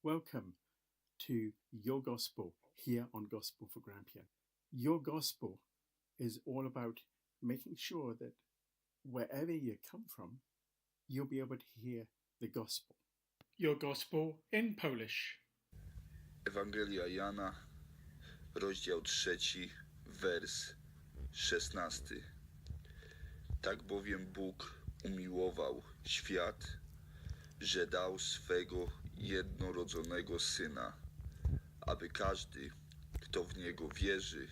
Welcome to Your Gospel here on Gospel for Grampian. Your Gospel is all about making sure that wherever you come from, you'll be able to hear the Gospel. Your Gospel in Polish. Ewangelia Jana, rozdział 3, wers 16. Tak bowiem Bóg umiłował świat, że dał swego jednorodzonego Syna, aby każdy, kto w Niego wierzy,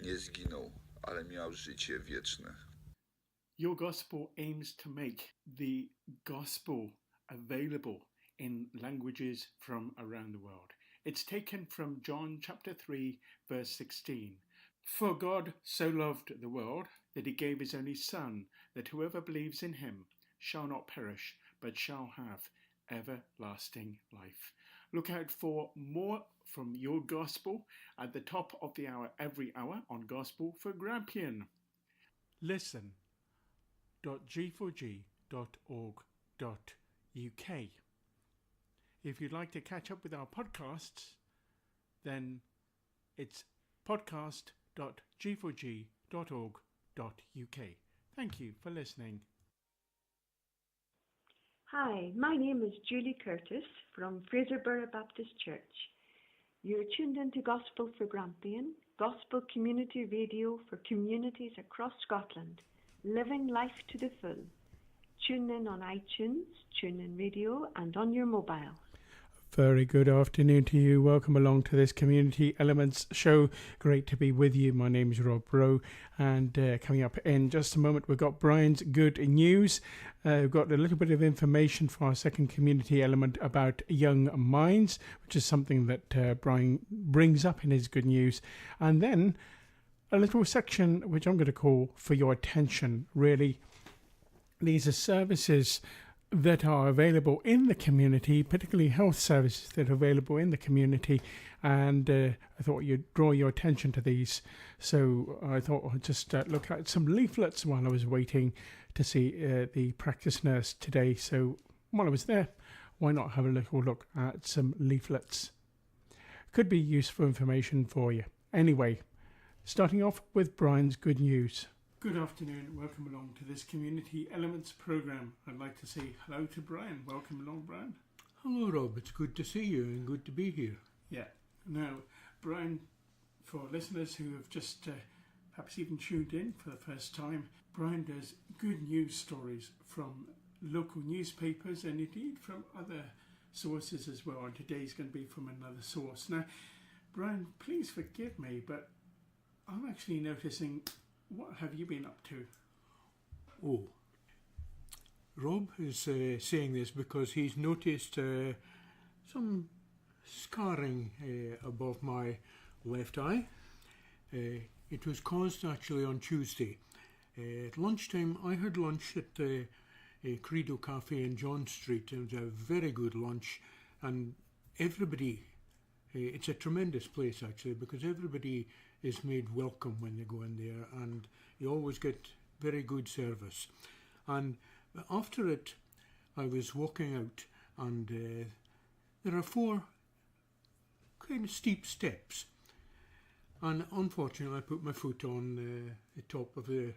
nie zginął, ale miał życie wieczne. Your Gospel aims to make the Gospel available in languages from around the world. It's taken from John chapter 3, verse 16. For God so loved the world that he gave his only Son, that whoever believes in him shall not perish, but shall have everlasting life. Look out for more from Your Gospel at the top of the hour every hour on Gospel for Grampian. Listen.g4g.org.uk. If you'd like to catch up with our podcasts, then it's podcast.g4g.org.uk. Thank you for listening. Hi, my name is Julie Curtis from Fraserburgh Baptist Church. You're tuned into Gospel for Grampian, Gospel Community Radio for communities across Scotland, living life to the full. Tune in on iTunes, tune in radio and on your mobile. Very good afternoon to you. Welcome along to this Community Elements show. Great to be with you. My name is Rob Rowe, and coming up in just a moment, we've got Brian's good news. We've got a little bit of information for our second community element about young minds, which is something that Brian brings up in his good news. And then a little section which I'm going to call For Your Attention. Really, these are services that are available in the community, particularly health services that are available in the community, and I thought you'd draw your attention to these. So I thought I'd just look at some leaflets while I was waiting to see the practice nurse today. So while I was there, why not have a little look at some leaflets? Could be useful information for you. Anyway, starting off with Brian's good news. Good afternoon and welcome along to this Community Elements programme. I'd like to say hello to Brian. Welcome along, Brian. Hello, Rob. It's good to see you and good to be here. Yeah. Now, Brian, for listeners who have just perhaps even tuned in for the first time, Brian does good news stories from local newspapers and indeed from other sources as well. And today's going to be from another source. Now, Brian, please forgive me, but I'm actually noticing... What have you been up to? Oh, Rob is saying this because he's noticed some scarring above my left eye. It was caused actually on Tuesday. At lunchtime, I had lunch at the Credo Cafe in John Street. It was a very good lunch, and everybody, it's a tremendous place actually, because everybody is made welcome when they go in there, and you always get very good service. And after it, I was walking out, and there are 4 kind of steep steps, and unfortunately I put my foot on the top of the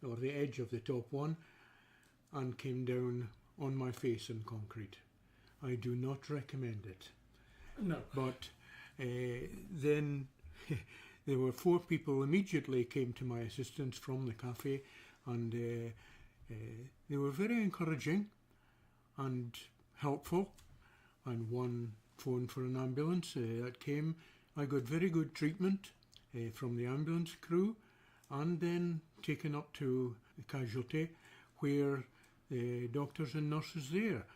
edge of the top one and came down on my face in concrete. I do not recommend it. No. But then there were 4 people immediately came to my assistance from the cafe, and they were very encouraging and helpful, and one phoned for an ambulance that came. I got very good treatment from the ambulance crew, and then taken up to the casualty where the doctors and nurses there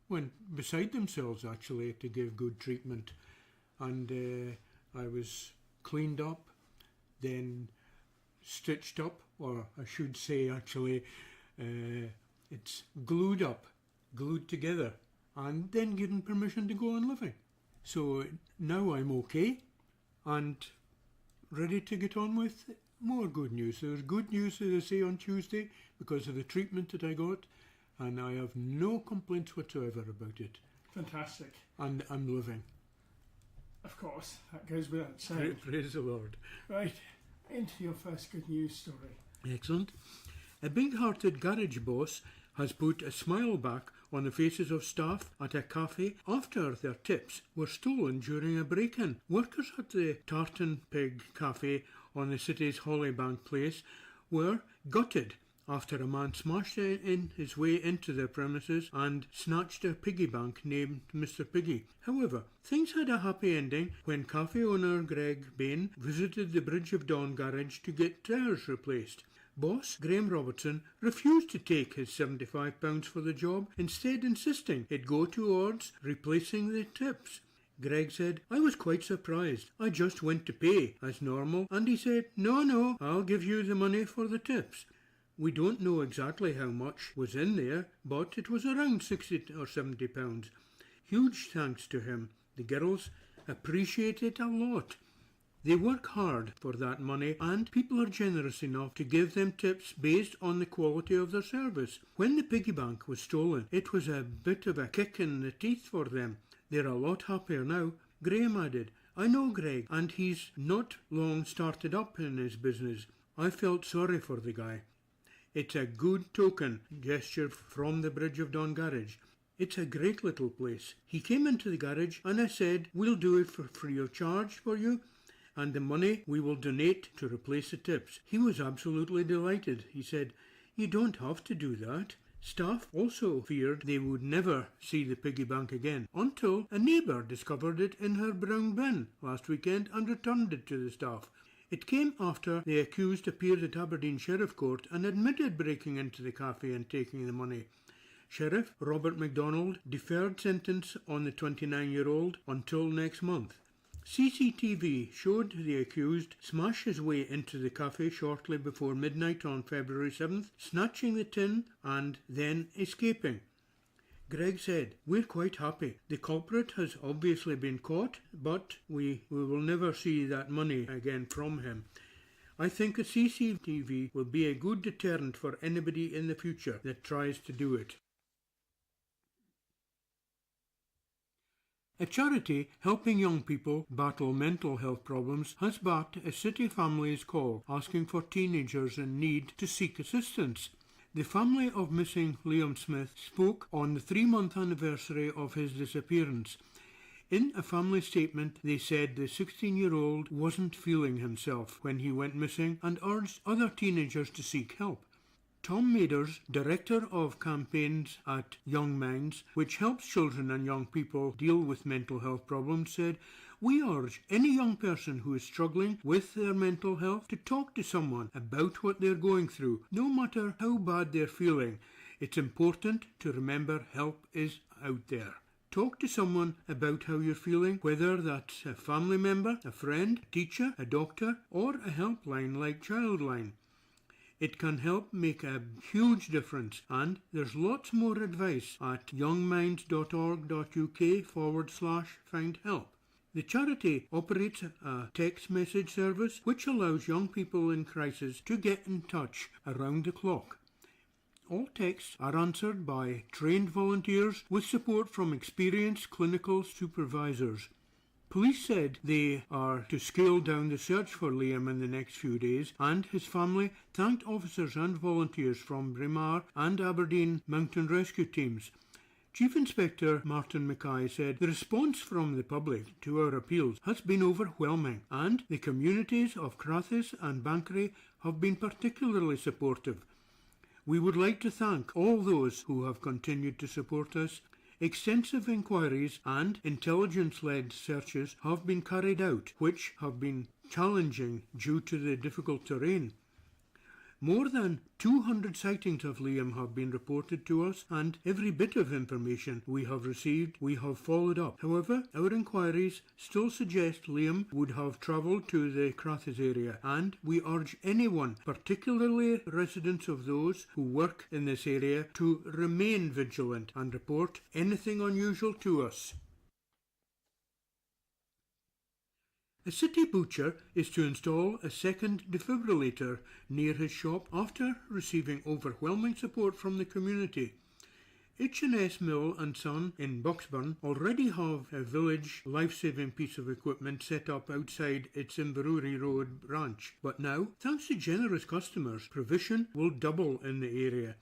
went beside themselves actually to give good treatment, and I was cleaned up, then stitched up, or I should say actually it's glued together, and then given permission to go on living. So now I'm okay and ready to get on with more good news. There's good news, as I say, on Tuesday because of the treatment that I got, and I have no complaints whatsoever about it. Fantastic. And I'm living. Of course, that goes without saying. Praise the Lord. Right, into your first good news story. Excellent. A big-hearted garage boss has put a smile back on the faces of staff at a cafe after their tips were stolen during a break-in. Workers at the Tartan Pig Cafe on the city's Hollybank Place were gutted after a man smashed in his way into their premises and snatched a piggy bank named Mr. Piggy. However, things had a happy ending when cafe owner Greg Bain visited the Bridge of Dawn garage to get tyres replaced. Boss Graham Robertson refused to take his £75 for the job, instead insisting it go towards replacing the tips. Greg said, "I was quite surprised. I just went to pay as normal, and he said, no, I'll give you the money for the tips." We don't know exactly how much was in there, but it was around £60 or £70. Huge thanks to him. The girls appreciate it a lot. They work hard for that money, and people are generous enough to give them tips based on the quality of their service. When the piggy bank was stolen, it was a bit of a kick in the teeth for them. They're a lot happier now. Graham added, "I know Greg, and he's not long started up in his business. I felt sorry for the guy. It's a good token gesture from the Bridge of Dawn garage. It's a great little place. He came into the garage and I said, we'll do it for free of charge for you, and the money we will donate to replace the tips." He was absolutely delighted. He said, "You don't have to do that." Staff also feared they would never see the piggy bank again until a neighbour discovered it in her brown bin last weekend and returned it to the staff. It came after the accused appeared at Aberdeen Sheriff Court and admitted breaking into the cafe and taking the money. Sheriff Robert MacDonald deferred sentence on the 29-year-old until next month. CCTV showed the accused smash his way into the cafe shortly before midnight on February 7th, snatching the tin and then escaping. Greg said, "We're quite happy. The culprit has obviously been caught, but we will never see that money again from him. I think the CCTV will be a good deterrent for anybody in the future that tries to do it." A charity helping young people battle mental health problems has backed a city family's call asking for teenagers in need to seek assistance. The family of missing Liam Smith spoke on the 3-month anniversary of his disappearance. In a family statement, they said the 16-year-old wasn't feeling himself when he went missing and urged other teenagers to seek help. Tom Maders, Director of Campaigns at Young Minds, which helps children and young people deal with mental health problems, said, "We urge any young person who is struggling with their mental health to talk to someone about what they're going through, no matter how bad they're feeling. It's important to remember help is out there. Talk to someone about how you're feeling, whether that's a family member, a friend, a teacher, a doctor, or a helpline like Childline. It can help make a huge difference, and there's lots more advice at youngminds.org.uk/find help. The charity operates a text message service which allows young people in crisis to get in touch around the clock. All texts are answered by trained volunteers with support from experienced clinical supervisors. Police said they are to scale down the search for Liam in the next few days, and his family thanked officers and volunteers from Braemar and Aberdeen mountain rescue teams. Chief Inspector Martin Mackay said the response from the public to our appeals has been overwhelming, and the communities of Crathes and Bankery have been particularly supportive. We would like to thank all those who have continued to support us. Extensive inquiries and intelligence-led searches have been carried out, which have been challenging due to the difficult terrain. More than 200 sightings of Liam have been reported to us, and every bit of information we have received we have followed up. However, our inquiries still suggest Liam would have travelled to the Crathes area, and we urge anyone, particularly residents of those who work in this area, to remain vigilant and report anything unusual to us. A city butcher is to install a second defibrillator near his shop after receiving overwhelming support from the community. H&S Mill and Son in Bucksburn already have a village life-saving piece of equipment set up outside its Inverurie Road branch. But now, thanks to generous customers, provision will double in the area.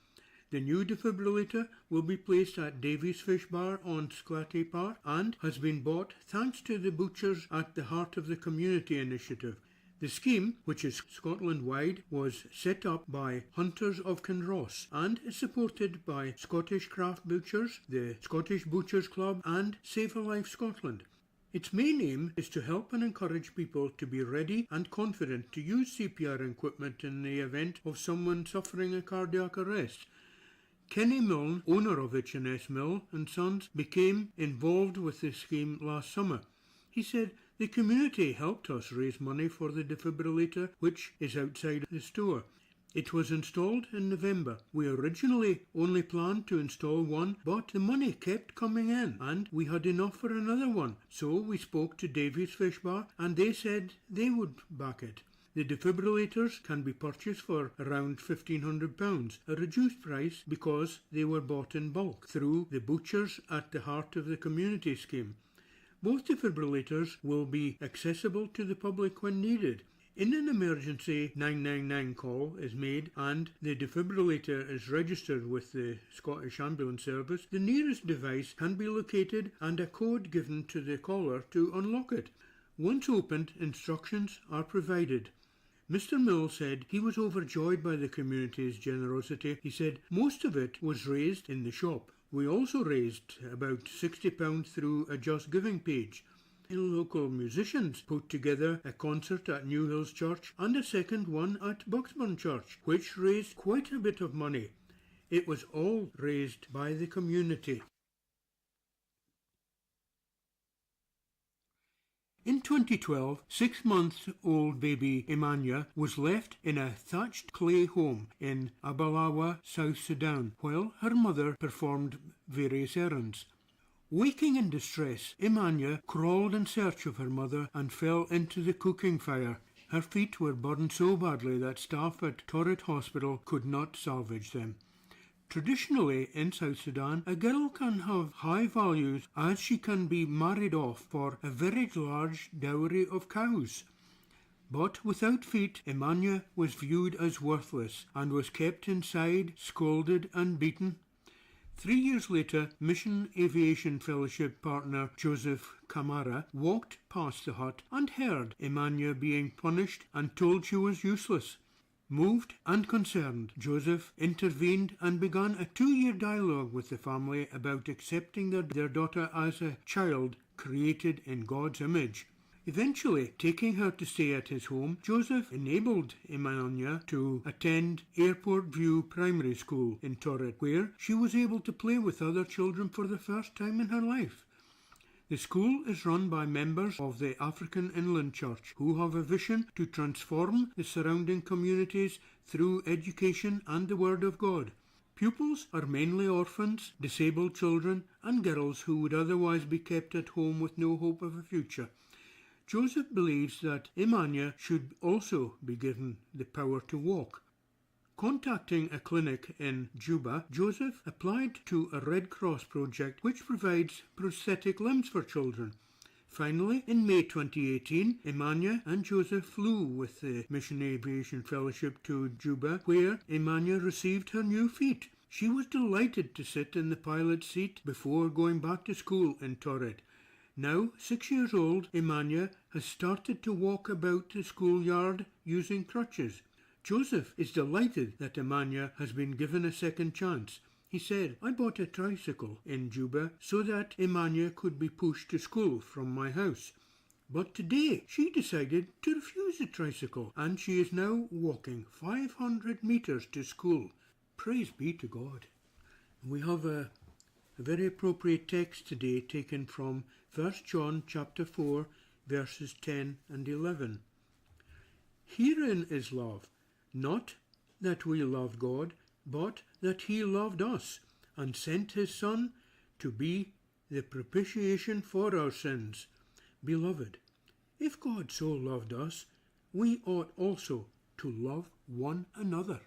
The new defibrillator will be placed at Davies Fish Bar on Sclatty Park and has been bought thanks to the Butchers at the Heart of the Community initiative. The scheme, which is Scotland-wide, was set up by Hunters of Kinross and is supported by Scottish Craft Butchers, the Scottish Butchers Club and Save a Life Scotland. Its main aim is to help and encourage people to be ready and confident to use CPR equipment in the event of someone suffering a cardiac arrest. Kenny Milne, owner of H&S Mill and Sons, became involved with the scheme last summer. He said, "The community helped us raise money for the defibrillator, which is outside the store. It was installed in November. We originally only planned to install one, but the money kept coming in and we had enough for another one. So we spoke to Davies Fish Bar and they said they would back it. The defibrillators can be purchased for around £1,500, a reduced price because they were bought in bulk through the Butchers at the Heart of the Community scheme. Both defibrillators will be accessible to the public when needed. In an emergency 999 call is made and the defibrillator is registered with the Scottish Ambulance Service, the nearest device can be located and a code given to the caller to unlock it. Once opened, instructions are provided. Mr. Mill said he was overjoyed by the community's generosity. He said most of it was raised in the shop. We also raised about £60 through a Just Giving page. Local musicians put together a concert at New Hills Church and a second one at Bucksburn Church, which raised quite a bit of money. It was all raised by the community. In 2012, 6-month-old baby Imania was left in a thatched clay home in Abalawa, South Sudan, while her mother performed various errands. Waking in distress, Imania crawled in search of her mother and fell into the cooking fire. Her feet were burned so badly that staff at Torret Hospital could not salvage them. Traditionally, in South Sudan, a girl can have high values as she can be married off for a very large dowry of cows. But without feet, Imania was viewed as worthless and was kept inside, scolded and beaten. 3 years later, Mission Aviation Fellowship partner Joseph Kamara walked past the hut and heard Imania being punished and told she was useless. Moved and concerned, Joseph intervened and began a 2-year dialogue with the family about accepting their daughter as a child created in God's image. Eventually, taking her to stay at his home, Joseph enabled Imania to attend Airport View Primary School in Torret, where she was able to play with other children for the first time in her life. The school is run by members of the African Inland Church who have a vision to transform the surrounding communities through education and the Word of God. Pupils are mainly orphans, disabled children and girls who would otherwise be kept at home with no hope of a future. Joseph believes that Imania should also be given the power to walk. Contacting a clinic in Juba, Joseph applied to a Red Cross project which provides prosthetic limbs for children. Finally, in May 2018, Imania and Joseph flew with the Mission Aviation Fellowship to Juba, where Imania received her new feet. She was delighted to sit in the pilot's seat before going back to school in Torret. Now 6 years old, Imania has started to walk about the schoolyard using crutches. Joseph is delighted that Imania has been given a second chance. He said, "I bought a tricycle in Juba so that Imania could be pushed to school from my house. But today she decided to refuse the tricycle and she is now walking 500 metres to school." Praise be to God. We have a very appropriate text today taken from 1 John chapter 4 verses 10 and 11. "Herein is love, not that we loved God, but that he loved us, and sent his Son to be the propitiation for our sins. Beloved, if God so loved us, we ought also to love one another."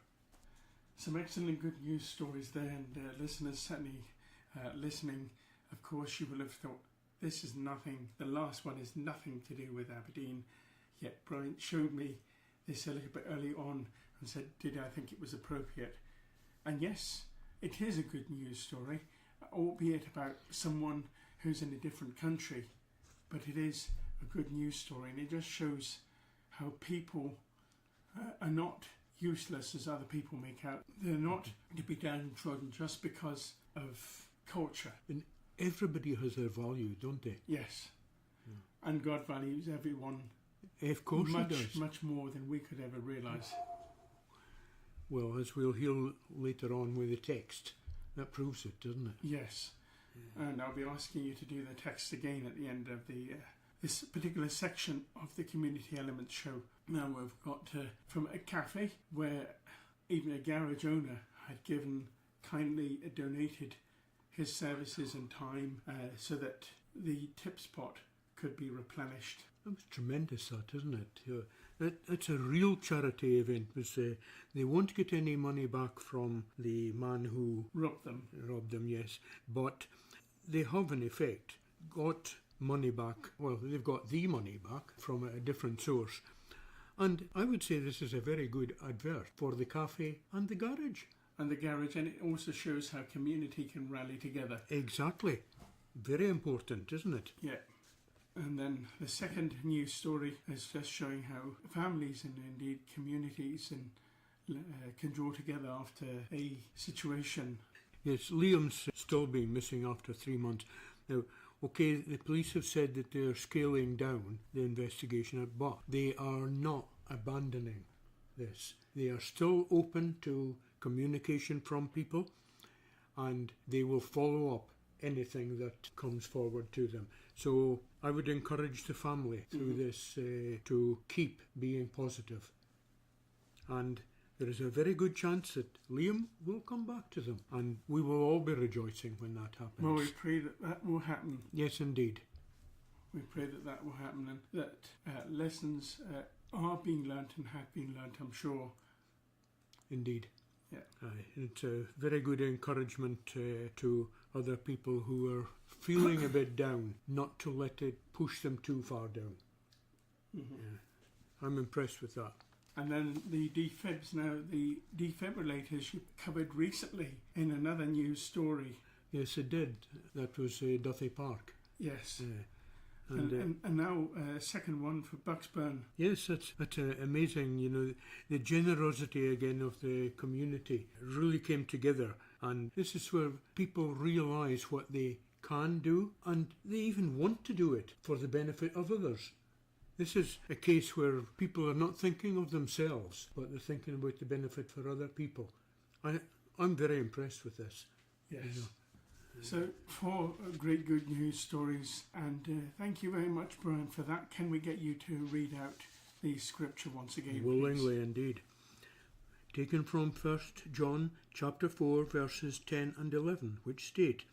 Some excellent good news stories there, and listeners certainly listening, of course you will have thought, this is nothing, the last one is nothing to do with Aberdeen. Yet Brian showed me this a little bit early on and said, did I think it was appropriate? And yes, it is a good news story, albeit about someone who's in a different country. But it is a good news story, and it just shows how people are not useless as other people make out. They're not to be downtrodden just because of culture. And everybody has their value, don't they? Yes. And God values everyone Of course he does. much more than we could ever realise. Well, as we'll hear later on with the text, that proves it, doesn't it? Yes. And I'll be asking you to do the text again at the end of the this particular section of the Community Elements show. Now we've got from a cafe where even a garage owner had kindly donated his services and time so that the tip spot could be replenished. That was tremendous, that, isn't it? It's a real charity event. They won't get any money back from the man who Robbed them. Yes. But they have, in effect, got money back. Well, they've got the money back from a different source. And I would say this is a very good advert for the cafe and the garage. And the garage, and it also shows how community can rally together. Exactly. Very important, isn't it? Yeah. And then the second news story is just showing how families and indeed communities can draw together after a situation. Yes, Liam's still been missing after 3 months. Now, okay, the police have said that they're scaling down the investigation, but they are not abandoning this. They are still open to communication from people, and they will follow up anything that comes forward to them. So I would encourage the family through this to keep being positive. And there is a very good chance that Liam will come back to them, and we will all be rejoicing when that happens. Well, we pray that will happen. Yes, indeed. We pray that will happen, and that lessons are being learnt and have been learnt, I'm sure. Indeed. Yeah. It's a very good encouragement to other people who are feeling a bit down, not to let it push them too far down. Mm-hmm. Yeah. I'm impressed with that. And then the defibs now, the defibrillators you covered recently in another news story. Yes, it did. That was Duthie Park. Yes. And now a second one for Bucksburn. Yes, that's amazing. You know, the generosity again of the community really came together, and this is where people realise what they can do, and they even want to do it for the benefit of others. This is a case where people are not thinking of themselves, but they're thinking about the benefit for other people. I'm very impressed with this. Yes. You know. So, four great good news stories, and thank you very much, Brian, for that. Can we get you to read out the scripture once again, Willingly indeed. Taken from 1 John chapter 4 verses 10 and 11, which state,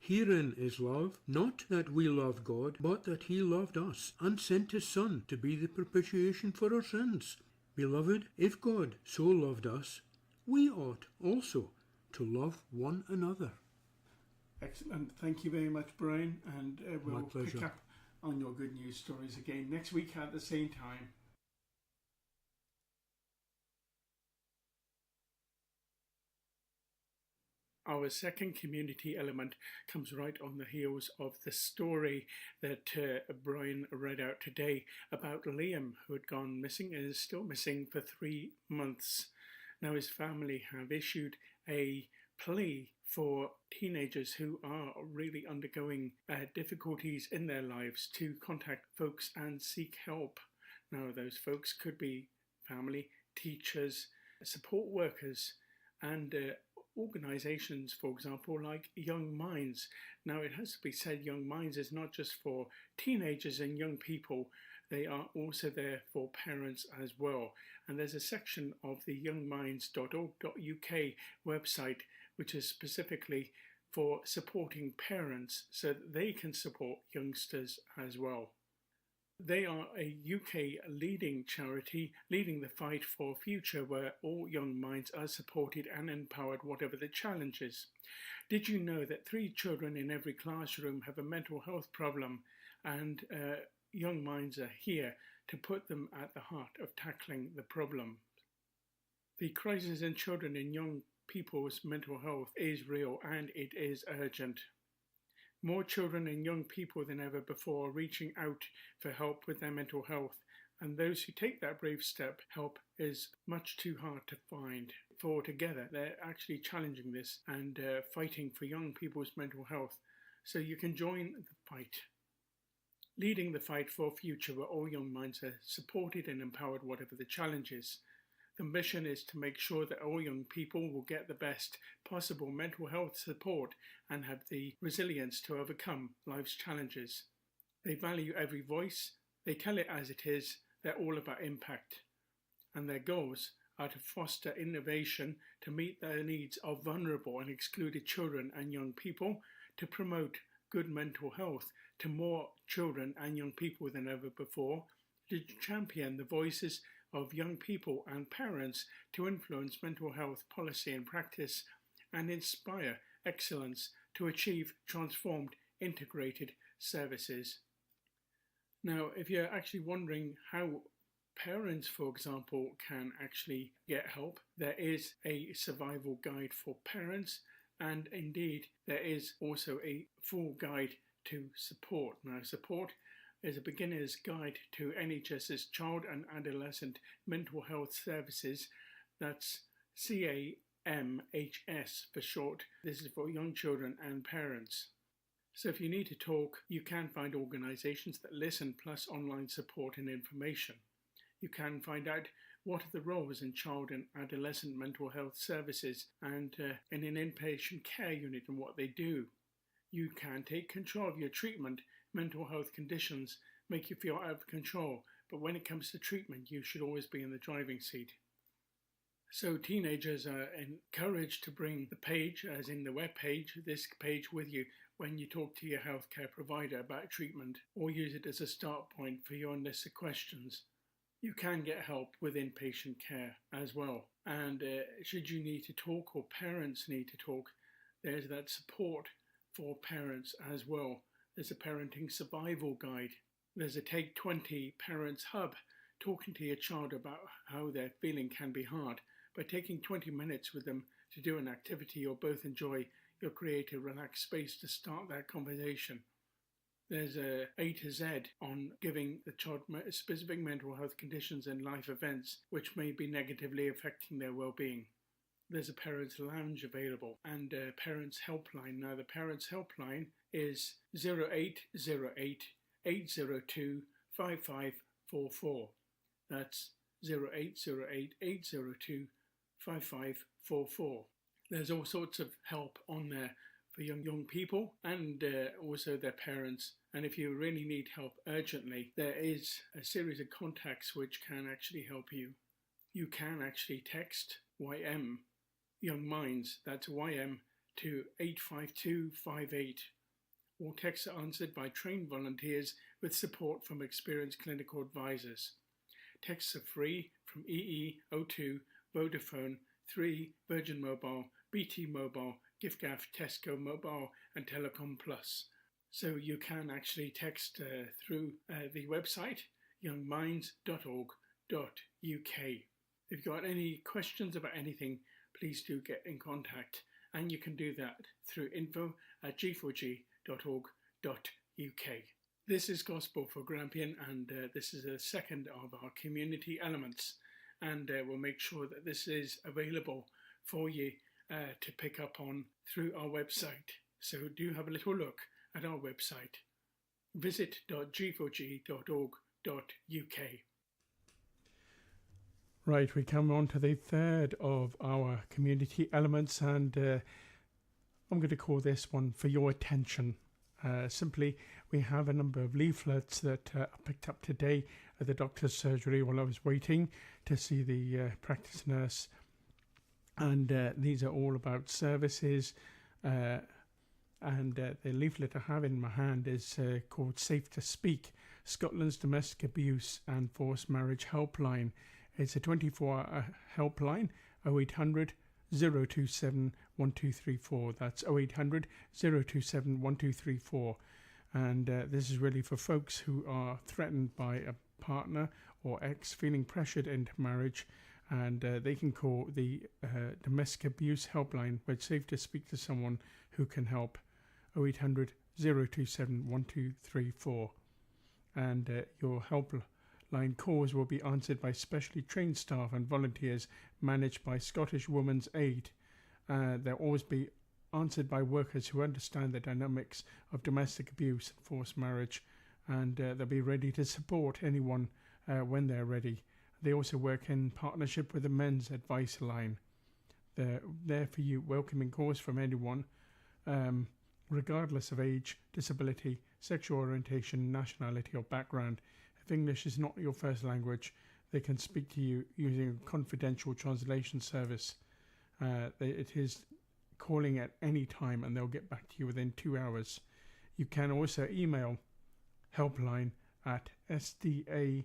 "Herein is love, not that we loved God, but that he loved us, and sent his Son to be the propitiation for our sins. Beloved, if God so loved us, we ought also to love one another." Excellent. Thank you very much, Brian, and we'll pleasure. pick up on your good news stories again next week at the same time. Our second community element comes right on the heels of the story that Brian read out today about Liam, who had gone missing and is still missing for 3 months. Now his family have issued a plea for teenagers who are really undergoing difficulties in their lives to contact folks and seek help. Now those folks could be family, teachers, support workers, and organisations, for example, like Young Minds. Now it has to be said, Young Minds is not just for teenagers and young people, they are also there for parents as well. And there's a section of the youngminds.org.uk website which is specifically for supporting parents so that they can support youngsters as well. They are a UK leading charity leading the fight for a future where all young minds are supported and empowered whatever the challenges. Did you know that 3 children in every classroom have a mental health problem, and Young Minds are here to put them at the heart of tackling the problem? The crisis in children and young people's mental health is real and it is urgent. More children and young people than ever before are reaching out for help with their mental health, and those who take that brave step, help is much too hard to find. For together, they're actually challenging this and fighting for young people's mental health, so you can join the fight. Leading the fight for a future where all young minds are supported and empowered whatever the challenge is. The mission is to make sure that all young people will get the best possible mental health support and have the resilience to overcome life's challenges. They value every voice, they tell it as it is, they're all about impact. And their goals are to foster innovation to meet the needs of vulnerable and excluded children and young people, to promote good mental health to more children and young people than ever before, to champion the voices of young people and parents to influence mental health policy and practice, and inspire excellence to achieve transformed, integrated services. Now, if you're actually wondering how parents, for example, can actually get help, there is a survival guide for parents, and indeed there is also a full guide to support. Now, support is a beginner's guide to NHS's Child and Adolescent Mental Health Services. That's CAMHS for short. This is for young children and parents. So if you need to talk, you can find organisations that listen, plus online support and information. You can find out what are the roles in child and adolescent mental health services and in an inpatient care unit and what they do. You can take control of your treatment. Mental health conditions make you feel out of control, but when it comes to treatment, you should always be in the driving seat. So teenagers are encouraged to bring the page, as in the web page, this page with you when you talk to your healthcare provider about treatment, or use it as a start point for your list of questions. You can get help with inpatient care as well. And should you need to talk or parents need to talk, there's that support for parents as well. There's a parenting survival guide. There's a Take 20 Parents Hub, talking to your child about how their feeling can be hard. By taking 20 minutes with them to do an activity you'll both enjoy, you'll create a relaxed space to start that conversation. There's a A to Z on giving the child specific mental health conditions and life events which may be negatively affecting their well-being. There's a Parents Lounge available and a Parents Helpline. Now the Parents Helpline is 0808 802 5544. That's 0808 802 5544. There's all sorts of help on there for young people and also their parents. And if you really need help urgently, there is a series of contacts which can actually help you. You can actually text YM Young Minds, that's YM, to 85258. All texts are answered by trained volunteers with support from experienced clinical advisors. Texts are free from EE, O2, Vodafone, 3, Virgin Mobile, BT Mobile, giffgaff, Tesco Mobile and Telecom Plus. So you can actually text through the website youngminds.org.uk. If you've got any questions about anything, please do get in contact, and you can do that through info@g4g.org.uk. This is Gospel for Grampian, and this is the second of our community elements, and we'll make sure that this is available for you to pick up on through our website. So do have a little look at our website, visit.g4g.org.uk. Right, we come on to the third of our community elements, and I'm going to call this one For Your Attention. Simply, we have a number of leaflets that I picked up today at the doctor's surgery while I was waiting to see the practice nurse. And these are all about services. And the leaflet I have in my hand is called Safe to Speak, Scotland's Domestic Abuse and Forced Marriage Helpline. It's a 24-hour helpline, 0800 027 1234. That's 0800 027 1234. And this is really for folks who are threatened by a partner or ex feeling pressured into marriage, and they can call the domestic abuse helpline where it's safe to speak to someone who can help. 0800 027 1234. And your helpline calls will be answered by specially trained staff and volunteers managed by Scottish Women's Aid. They'll always be answered by workers who understand the dynamics of domestic abuse and forced marriage, and they'll be ready to support anyone when they're ready. They also work in partnership with the Men's Advice Line. They're there for you, welcoming calls from anyone, regardless of age, disability, sexual orientation, nationality or background. If English is not your first language, they can speak to you using a confidential translation service. It is calling at any time and they'll get back to you within 2 hours. You can also email helpline at sdamhfmh,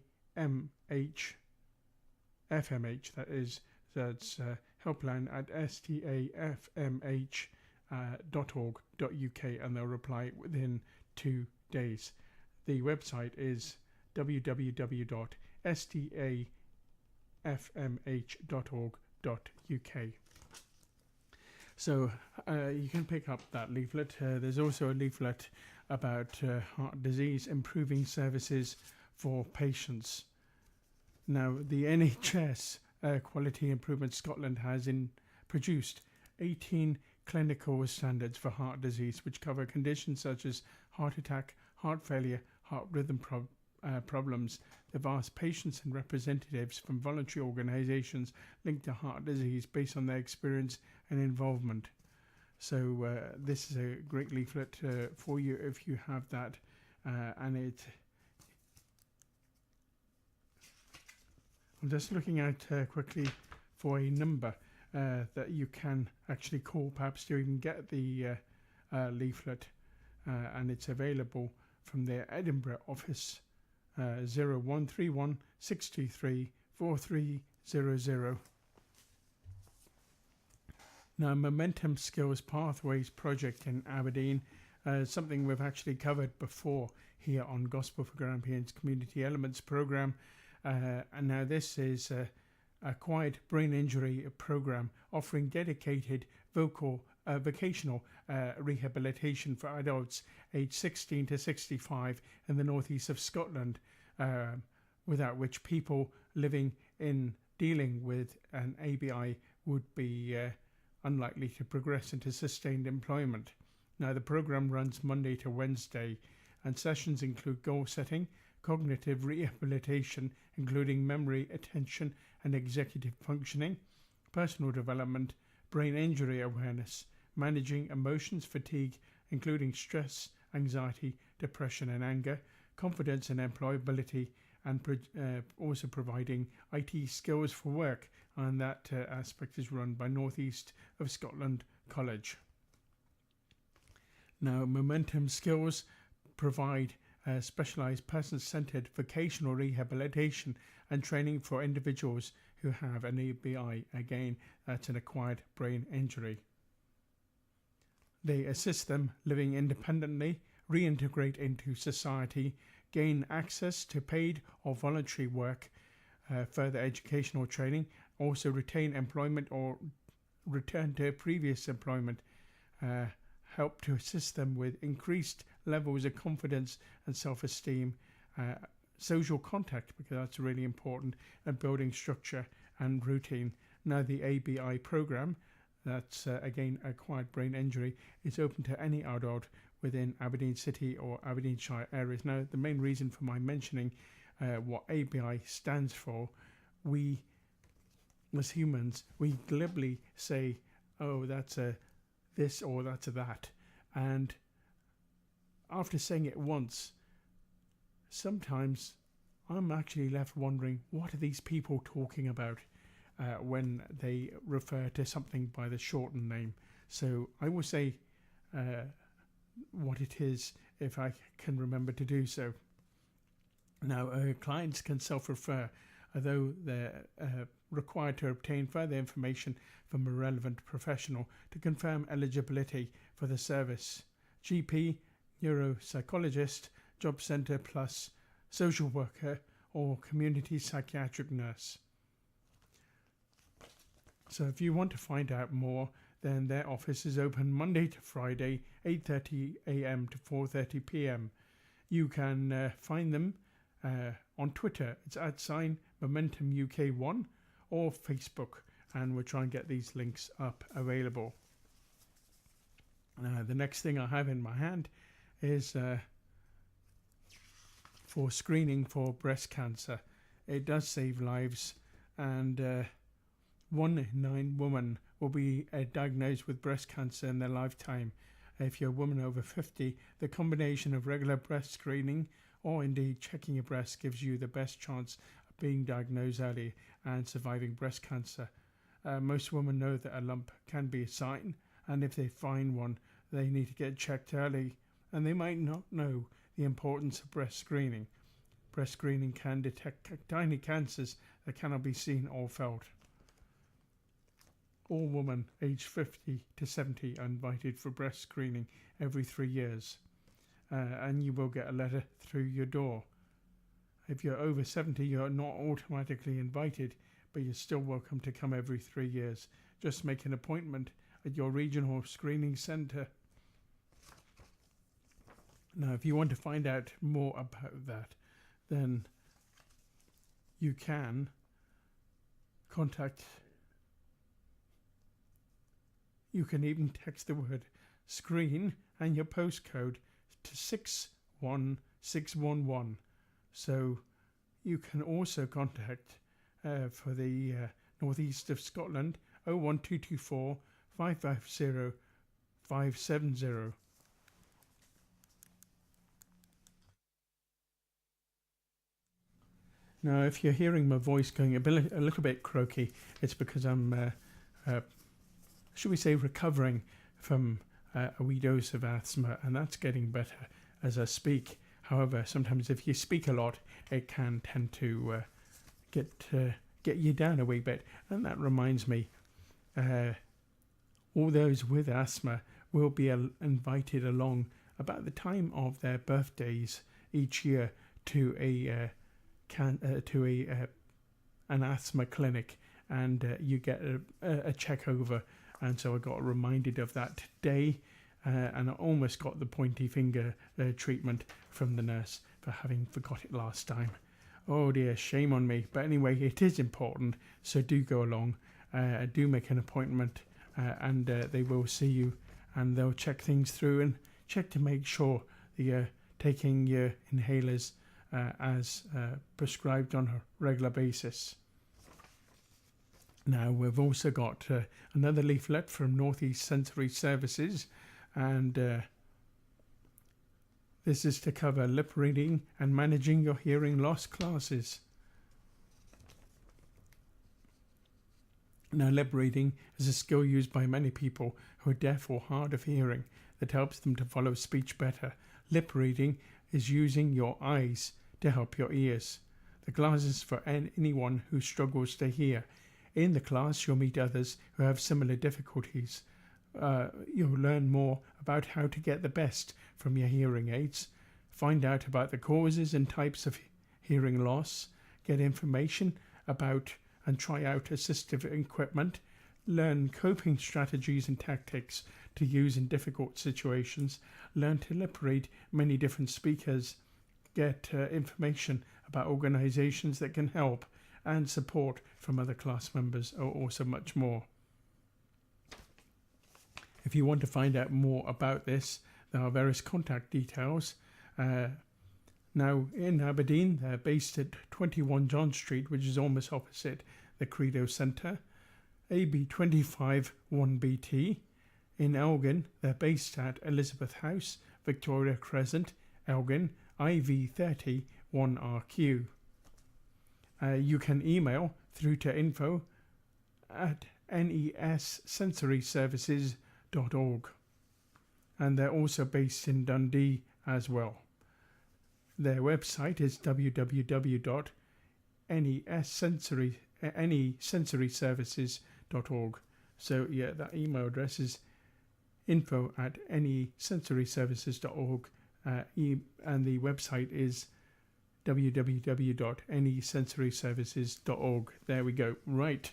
that's helpline at stafmh.org.uk, and they'll reply within 2 days. The website is www.stafmh.org.uk. So you can pick up that leaflet. There's also a leaflet about heart disease, improving services for patients. Now, the NHS Quality Improvement Scotland has produced 18 clinical standards for heart disease, which cover conditions such as heart attack, heart failure, heart rhythm problems. They've asked patients and representatives from voluntary organisations linked to heart disease based on their experience and involvement. So this is a great leaflet for you if you have that, and I'm just looking out quickly for a number that you can actually call, perhaps to even get the leaflet, and it's available from their Edinburgh office, 0131 623 4300. Now, Momentum Skills Pathways project in Aberdeen, something we've actually covered before here on Gospel for Grampians Community Elements program. And now this is acquired brain injury program offering dedicated vocational rehabilitation for adults aged 16 to 65 in the northeast of Scotland, without which people dealing with an ABI would be unlikely to progress into sustained employment. Now, the program runs Monday to Wednesday, and sessions include goal setting, cognitive rehabilitation, including memory, attention and executive functioning, personal development, brain injury awareness, managing emotions, fatigue, including stress, anxiety, depression and anger, confidence and employability, and also providing IT skills for work, and that aspect is run by Northeast of Scotland College. Now, Momentum Skills provide specialised person-centred vocational rehabilitation and training for individuals who have an ABI, again that's an acquired brain injury. They assist them living independently, reintegrate into society, gain access to paid or voluntary work, further educational training, also retain employment or return to previous employment, help to assist them with increased levels of confidence and self-esteem, social contact, because that's really important, and building structure and routine. Now, the ABI program, that's again acquired brain injury, is open to any adult within Aberdeen City or Aberdeenshire areas. Now, the main reason for my mentioning what ABI stands for, we as humans, we glibly say, oh, that's a this or that's a that, and after saying it once, sometimes I'm actually left wondering, what are these people talking about when they refer to something by the shortened name? So I will say what it is if I can remember to do so. Now, clients can self-refer, although their required to obtain further information from a relevant professional to confirm eligibility for the service. GP, neuropsychologist, job centre plus social worker or community psychiatric nurse. So if you want to find out more, then their office is open Monday to Friday, 8:30 a.m. to 4:30 p.m. You can find them on Twitter. It's @MomentumUK1 or Facebook, and we'll try and get these links up available. The next thing I have in my hand is for screening for breast cancer. It does save lives, and 1 in 9 women will be diagnosed with breast cancer in their lifetime. If you're a woman over 50, the combination of regular breast screening or indeed checking your breast gives you the best chance of being diagnosed early and surviving breast cancer. Most women know that a lump can be a sign, and if they find one, they need to get checked early, and they might not know the importance of breast screening. Breast screening can detect tiny cancers that cannot be seen or felt. All women aged 50 to 70 are invited for breast screening every 3 years, and you will get a letter through your door. If you're over 70, you're not automatically invited, but you're still welcome to come every 3 years. Just make an appointment at your regional screening centre. Now, if you want to find out more about that, then you can contact. You can even text the word screen and your postcode to 61611. So you can also contact for the northeast of Scotland 01224 550 570. Now, if you're hearing my voice going a little bit croaky, it's because I'm, should we say, recovering from a wee dose of asthma, and that's getting better as I speak. However, sometimes if you speak a lot, it can tend to get you down a wee bit. And that reminds me, all those with asthma will be invited along about the time of their birthdays each year to an asthma clinic, and you get a check over. And so I got reminded of that today, and I almost got the pointy finger treatment from the nurse for having forgot it last time. Oh dear, shame on me. But anyway, it is important, so do go along, do make an appointment, and they will see you, and they'll check things through and check to make sure that you're taking your inhalers as prescribed on a regular basis. Now, we've also got another leaflet from Northeast Sensory Services, and this is to cover lip reading and managing your hearing loss classes. Now, lip reading is a skill used by many people who are deaf or hard of hearing that helps them to follow speech better. Lip reading is using your eyes to help your ears. The class is for anyone who struggles to hear. In the class, you'll meet others who have similar difficulties. You'll learn more about how to get the best from your hearing aids, find out about the causes and types of hearing loss, get information about and try out assistive equipment, learn coping strategies and tactics to use in difficult situations, learn to lip read many different speakers, get information about organisations that can help, and support from other class members, or also much more. If you want to find out more about this, there are various contact details. Now, in Aberdeen, they're based at 21 John Street, which is almost opposite the Credo Centre, AB25 1BT. In Elgin, they're based at Elizabeth House, Victoria Crescent, Elgin, IV30 1RQ. You can email through to info@nessensoryservices.org, and they're also based in Dundee as well. Their website is www.nessensory nesensoryservices.org. So yeah, that email address is info@nesensoryservices.org, and the website is www.nesensoryservices.org. There we go. Right.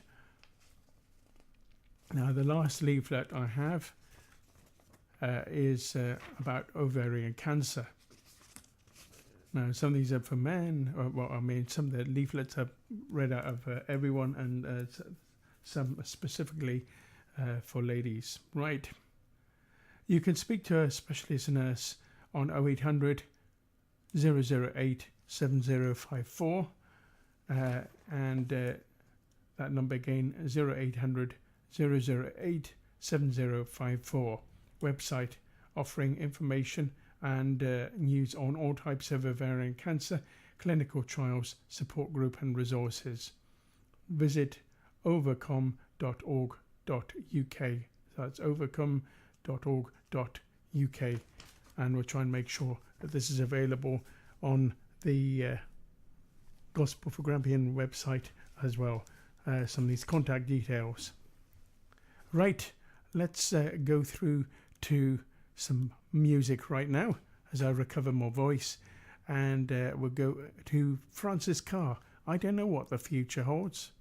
Now the last leaflet I have is about ovarian cancer. Now some of these are for men, some of the leaflets are read out of everyone, and some specifically for ladies. Right. You can speak to a specialist nurse on 0800 008 7054, and that number again, 0800 008 7054. Website offering information and news on all types of ovarian cancer, clinical trials, support group and resources. Visit overcome.org.uk. That's overcome.org.uk, and we'll try and make sure that this is available on the Gospel for Grampian website as well. Some of these contact details. Right, let's go through to some music right now as I recover my voice, and we'll go to Francis Carr. I don't know what the future holds.